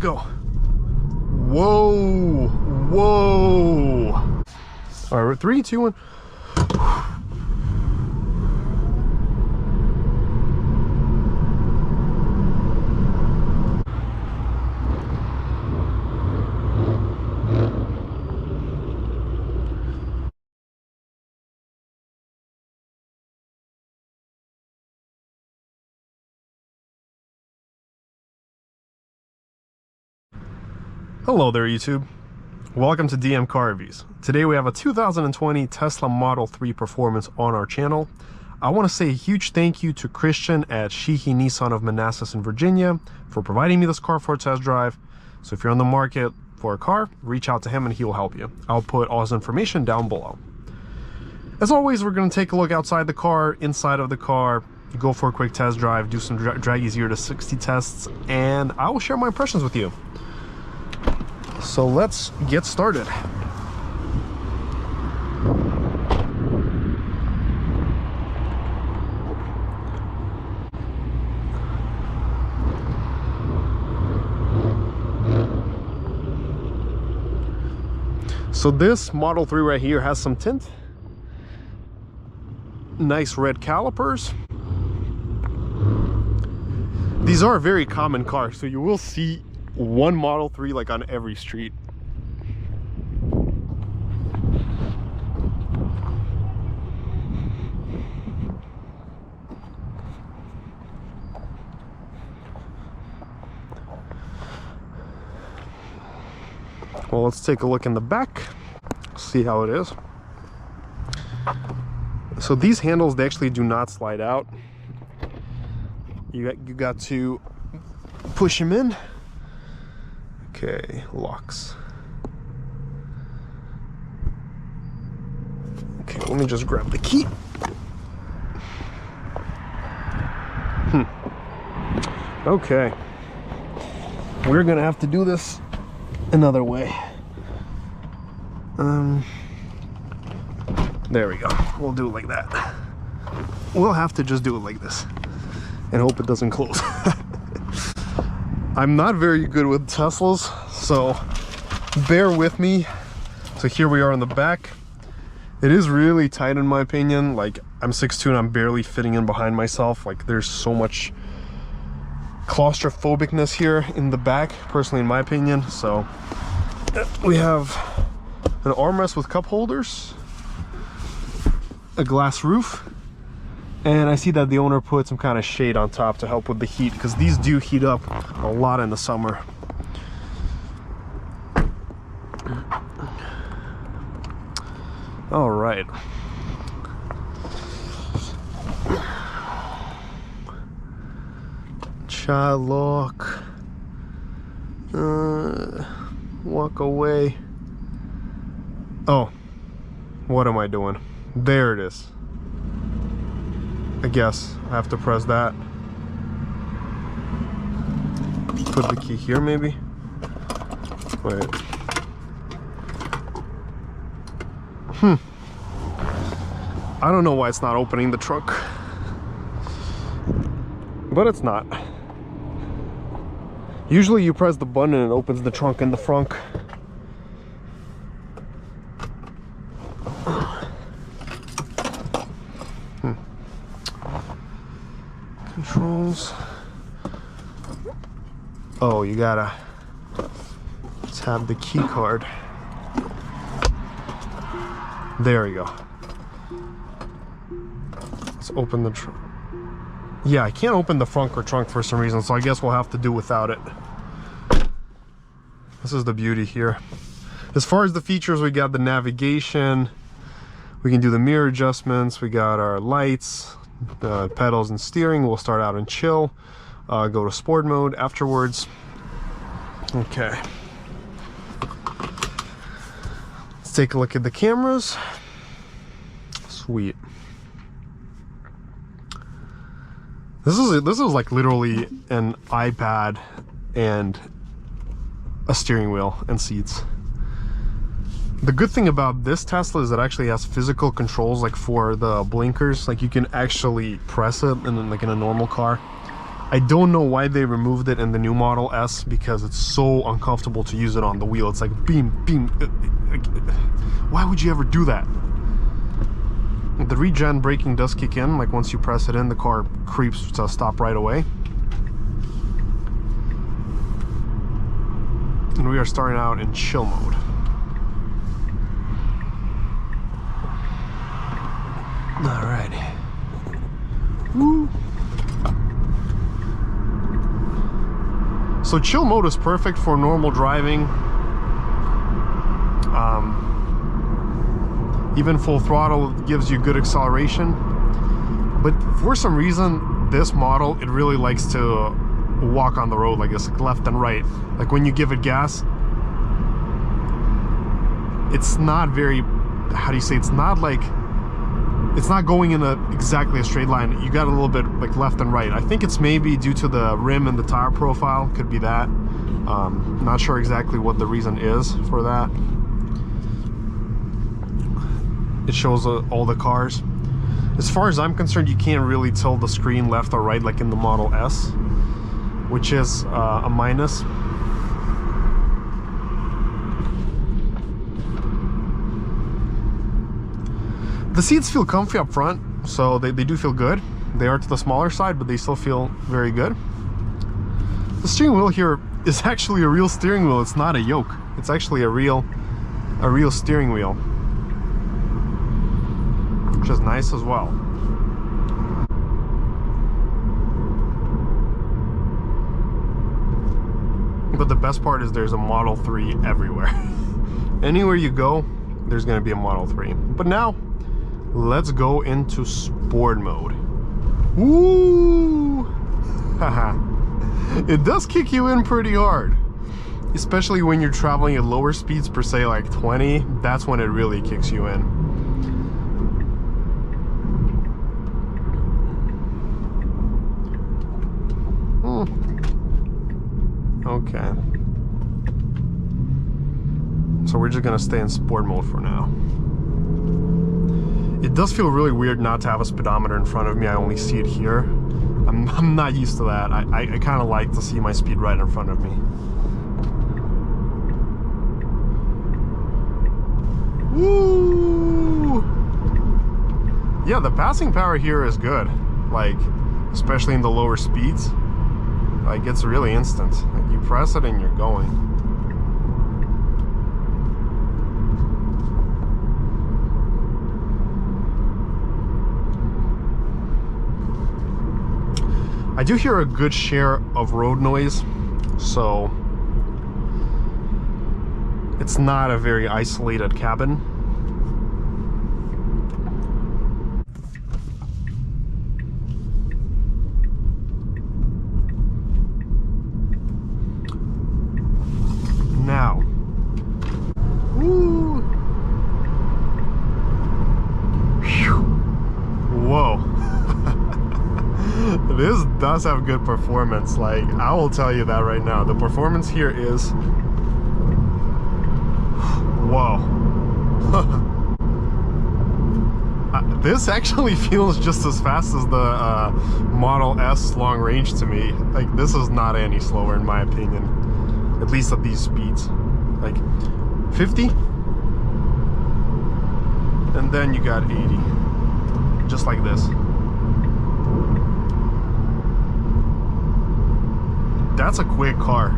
go. Whoa, whoa. All right, 3, 2, 1. Hello there, YouTube. Welcome to DM Car Reviews. Today we have a 2020 Tesla Model 3 Performance on our channel. I want to say a huge thank you to Christian at Sheehy Nissan of Manassas in Virginia for providing me this car for a test drive. So if you're on the market for a car, reach out to him and he will help you. I'll put all his information down below. As always, we're going to take a look outside the car, inside of the car, go for a quick test drive, do some Dragy 0 to 60 tests, and I will share my impressions with you. So let's get started. So this Model 3 right here has some tint. Nice red calipers. These are very common cars, so you will see one Model 3 like on every street. Well, let's take a look in the back, see how it is. So these handles, they actually do not slide out. You got to push them in. Okay, locks. Okay, let me just grab the key. Okay. We're gonna have to do this another way. There we go. We'll do it like that. We'll have to just do it like this and hope it doesn't close. I'm not very good with Teslas, so bear with me. So here we are in the back. It is really tight in my opinion. Like, I'm 6'2" and I'm barely fitting in behind myself. Like, there's so much claustrophobicness here in the back, personally in my opinion. So we have an armrest with cup holders, a glass roof, and I see that the owner put some kind of shade on top to help with the heat, because these do heat up a lot in the summer. All right. Child lock. Walk away. Oh, what am I doing? There it is. I guess I have to press that. Put the key here, maybe. Wait. I don't know why it's not opening the trunk, but it's not. Usually you press the button and it opens the trunk in the front. Controls. Oh, you gotta tap the key card. There we go. Let's open the trunk. Yeah, I can't open the front or trunk for some reason, so I guess we'll have to do without it. This is the beauty here. As far as the features, we got the navigation. We can do the mirror adjustments. We got our lights, pedals and steering. We'll start out in chill, go to sport mode afterwards. Okay, let's take a look at the cameras. Sweet. This is like literally an iPad and a steering wheel and seats. The good thing about this Tesla is it actually has physical controls, like for the blinkers. Like, you can actually press it, and then like in a normal car I don't know why they removed it in the new Model S, because it's so uncomfortable to use it on the wheel. It's like beam. Why would you ever do that? The regen braking does kick in, like once you press it in, the car creeps to stop right away. And we are starting out in chill mode. Alrighty. Woo. So chill mode is perfect for normal driving. Even full throttle gives you good acceleration. But for some reason, this model, it really likes to walk on the road like this, left and right. Like when you give it gas, it's not very, how do you say, it's not going in exactly a straight line. You got a little bit like left and right. I think it's maybe due to the rim and the tire profile, could be that. Not sure exactly what the reason is for that. It shows all the cars. As far as I'm concerned, you can't really tell the screen left or right like in the Model S, which is a minus. The seats feel comfy up front, so they do feel good. They are to the smaller side, but they still feel very good. The steering wheel here is actually a real steering wheel. It's not a yoke. It's actually a real steering wheel, which is nice as well. But the best part is there's a Model 3 everywhere. Anywhere you go, there's going to be a Model 3. But now, let's go into sport mode. Woo! Haha. It does kick you in pretty hard. Especially when you're traveling at lower speeds, per se like 20. That's when it really kicks you in. Okay. So we're just gonna stay in sport mode for now. It does feel really weird not to have a speedometer in front of me. I only see it here. I'm not used to that. I kind of like to see my speed right in front of me. Woo! Yeah, the passing power here is good. Like, especially in the lower speeds. Like, it's really instant. Like, you press it and you're going. I do hear a good share of road noise, so it's not a very isolated cabin. Now, woo. Whoa. This does have good performance. Like, I will tell you that right now. The performance here is, whoa. This actually feels just as fast as the Model S long range to me. Like, this is not any slower in my opinion, at least at these speeds. Like 50, and then you got 80, just like this. That's a quick car.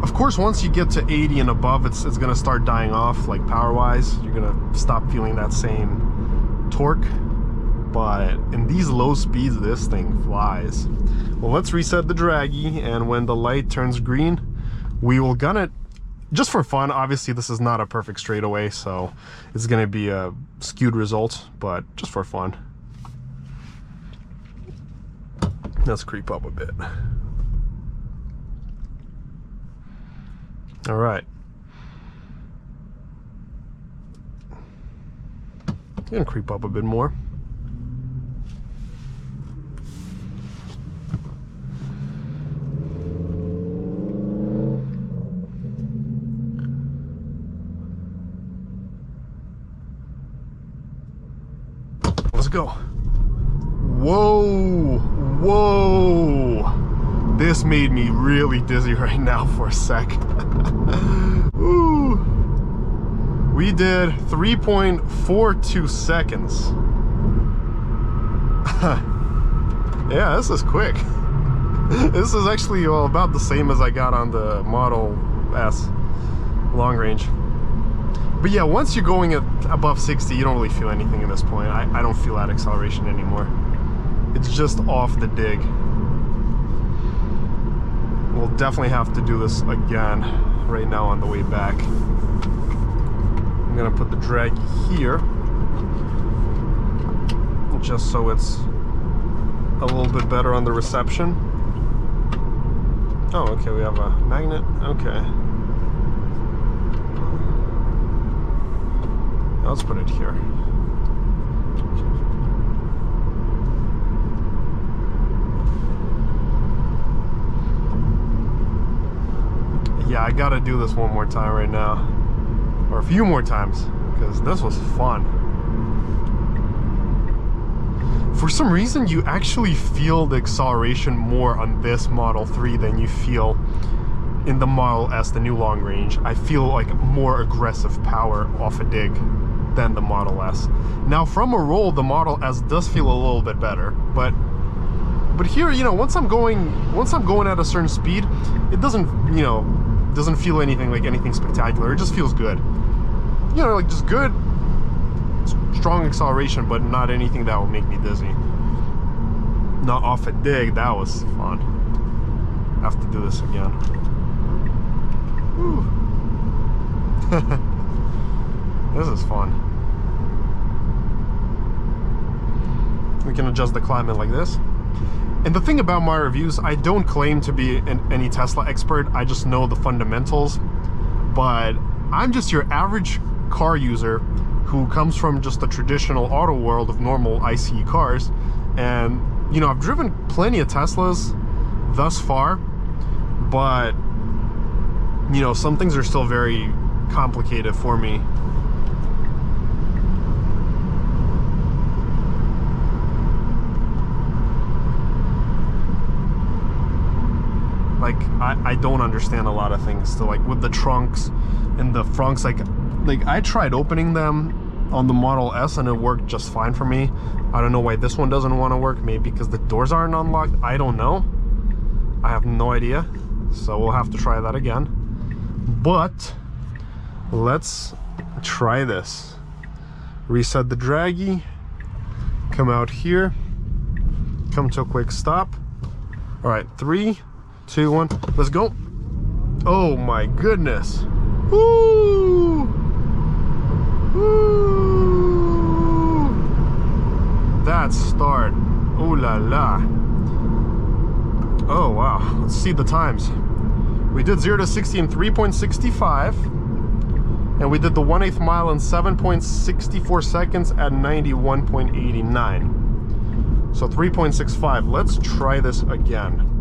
Of course, once you get to 80 and above, it's gonna start dying off, like power-wise. You're gonna stop feeling that same torque. But in these low speeds, this thing flies. Well, let's reset the Dragy, and when the light turns green, we will gun it just for fun. Obviously, this is not a perfect straightaway, so it's gonna be a skewed result, but just for fun. Let's creep up a bit. All right. Gonna creep up a bit more. Let's go. Whoa, whoa. This made me really dizzy right now for a sec. Ooh. We did 3.42 seconds. Yeah, this is quick. This is actually about the same as I got on the Model S long range. But yeah, once you're going at above 60, you don't really feel anything at this point. I don't feel that acceleration anymore. It's just off the dig. We'll definitely have to do this again right now on the way back. I'm gonna put the Dragy here, just so it's a little bit better on the reception. Oh, okay, we have a magnet. Okay. Let's put it here. Yeah, I gotta do this one more time right now. Or a few more times, because this was fun. For some reason, you actually feel the acceleration more on this Model 3 than you feel in the Model S, the new long range. I feel like more aggressive power off a dig than the Model S. Now, from a roll, the Model S does feel a little bit better, but here, you know, once I'm going at a certain speed, it doesn't, you know, doesn't feel anything like anything spectacular. It just feels good. You know, like just good, strong acceleration, but not anything that will make me dizzy. Not off a dig. That was fun. I have to do this again. Whew. This is fun. We can adjust the climate like this. And the thing about my reviews, I don't claim to be any Tesla expert. I just know the fundamentals. But I'm just your average car user who comes from just the traditional auto world of normal ICE cars. And, you know, I've driven plenty of Teslas thus far, but, you know, some things are still very complicated for me. Like, I don't understand a lot of things still, like with the trunks and the frunks. Like I tried opening them on the Model S and it worked just fine for me. I don't know why this one doesn't want to work. Maybe because the doors aren't unlocked. I don't know. I have no idea. So we'll have to try that again. But let's try this. Reset the Dragy. Come out here. Come to a quick stop. All right, 3, 2, 1, let's go. Oh my goodness. Woo! Woo! That start. Ooh la la. Oh wow. Let's see the times. We did 0 to 60 in 3.65. And we did the 1/8 mile in 7.64 seconds at 91.89. So 3.65. Let's try this again.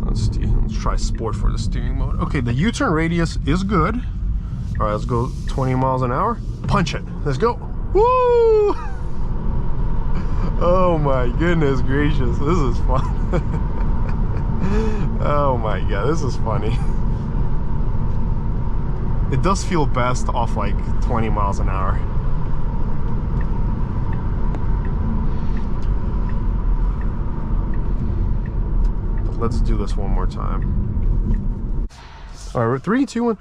Let's try sport for the steering mode. Okay, the U-turn radius is good. All right, let's go 20 miles an hour. Punch it. Let's go. Woo! Oh my goodness gracious. This is fun. Oh my god, this is funny. It does feel best off like 20 miles an hour. Let's do this one more time. All right, 3, 2, 1.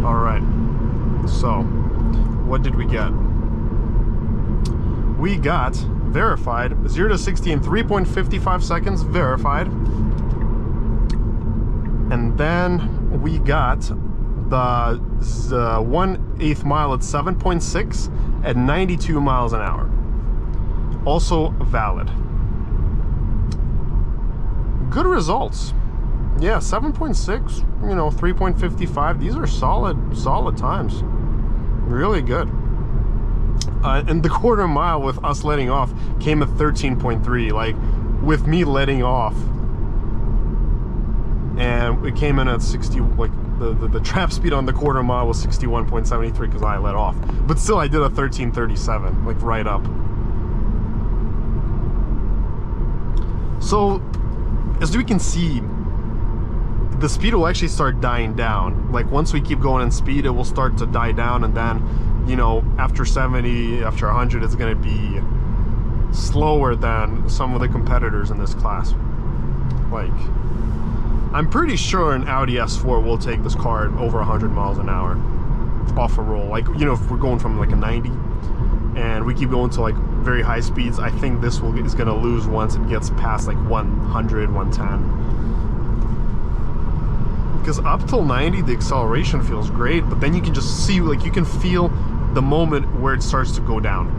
All right. So, what did we get? We got verified 0 to 60 in 3.55 seconds, verified. And then we got the 1/8 mile at 7.6 at 92 miles an hour. Also valid. Good results. Yeah, 7.6, you know, 3.55. These are solid times. Really good. And the 1/4 mile with us letting off came at 13.3. Like, with me letting off and it came in at 60, like the trap speed on the quarter mile was 61.73 because I let off. But still, I did a 1337, like right up. So, as we can see, the speed will actually start dying down. Like once we keep going in speed, it will start to die down, and then, you know, after 70, after 100, it's going to be slower than some of the competitors in this class. Like, I'm pretty sure an Audi S4 will take this car at over 100 miles an hour off a roll. Like, you know, if we're going from like a 90 and we keep going to like very high speeds, I think this is going to lose once it gets past like 100, 110. Because up till 90, the acceleration feels great, but then you can just see, like, you can feel the moment where it starts to go down.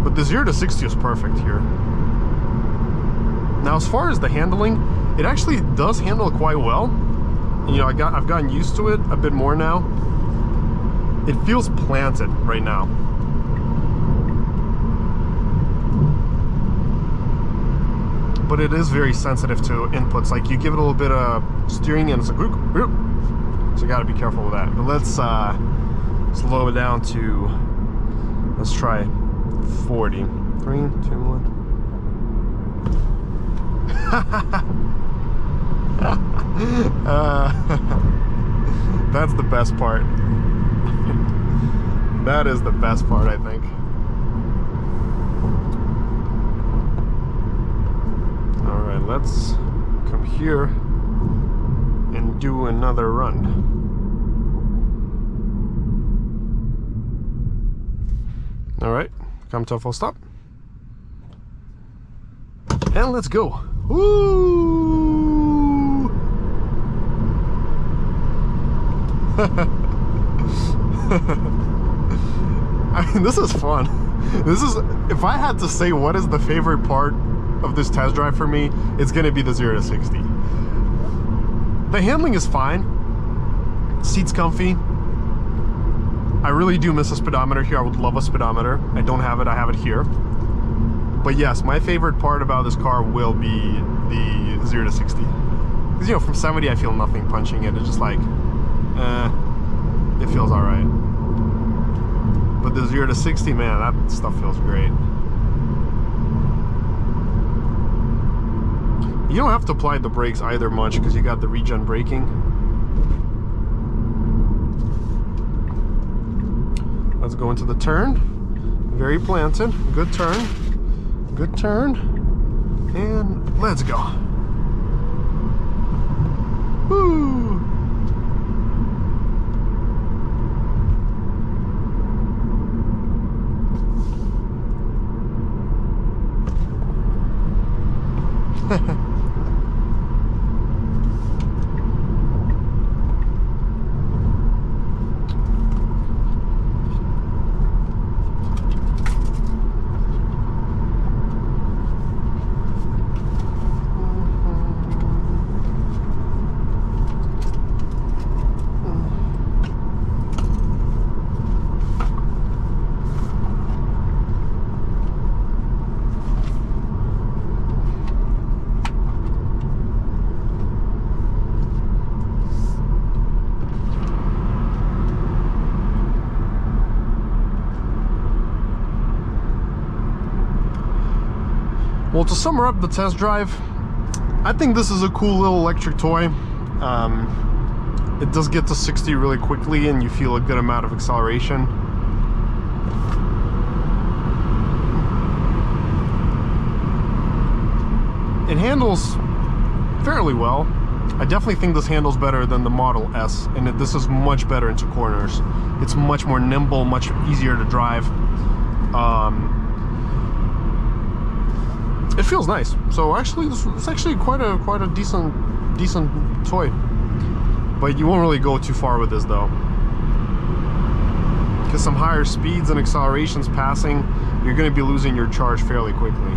But the 0 to 60 is perfect here. Now, as far as the handling, it actually does handle quite well. You know, I've gotten used to it a bit more now. It feels planted right now. But it is very sensitive to inputs. Like, you give it a little bit of steering and it's like, whoop, whoop. So you gotta be careful with that. But let's slow it down to, let's try 40. 3, 2, 1. That's the best part. That is the best part, I think. Alright, let's come here and do another run. Alright, come to a full stop. And let's go. Woo! I mean, this is fun. This is, if I had to say what is the favorite part of this test drive for me, it's gonna be the 0 to 60. The handling is fine. Seat's comfy. I really do miss a speedometer here. I would love a speedometer. I don't have it, I have it here. But yes, my favorite part about this car will be the 0 to 60. Because, you know, from 70 I feel nothing punching it. It's just like, it feels alright. But the 0 to 60, man, that stuff feels great. You don't have to apply the brakes either much because you got the regen braking. Let's go into the turn. Very planted. Good turn. Good turn. And let's go. Woo! Well, to sum up the test drive, I think this is a cool little electric toy. It does get to 60 really quickly and you feel a good amount of acceleration. It handles fairly well. I definitely think this handles better than the Model S, and this is much better into corners. It's much more nimble, much easier to drive. It feels nice. So actually, it's actually quite a decent toy. But you won't really go too far with this though, because some higher speeds and accelerations passing, you're going to be losing your charge fairly quickly.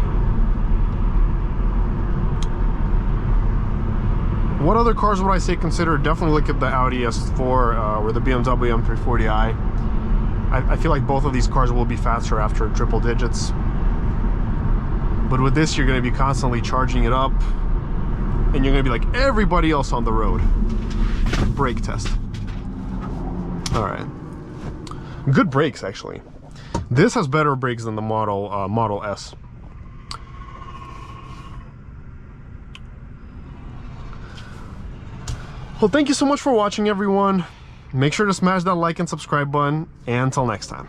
What other cars would I say consider? Definitely look at the Audi S4 or the BMW M340i. I feel like both of these cars will be faster after triple digits. But with this, you're going to be constantly charging it up, and you're going to be like everybody else on the road. Brake test. All right. Good brakes, actually. This has better brakes than the Model S. Well, thank you so much for watching, everyone. Make sure to smash that like and subscribe button, and until next time.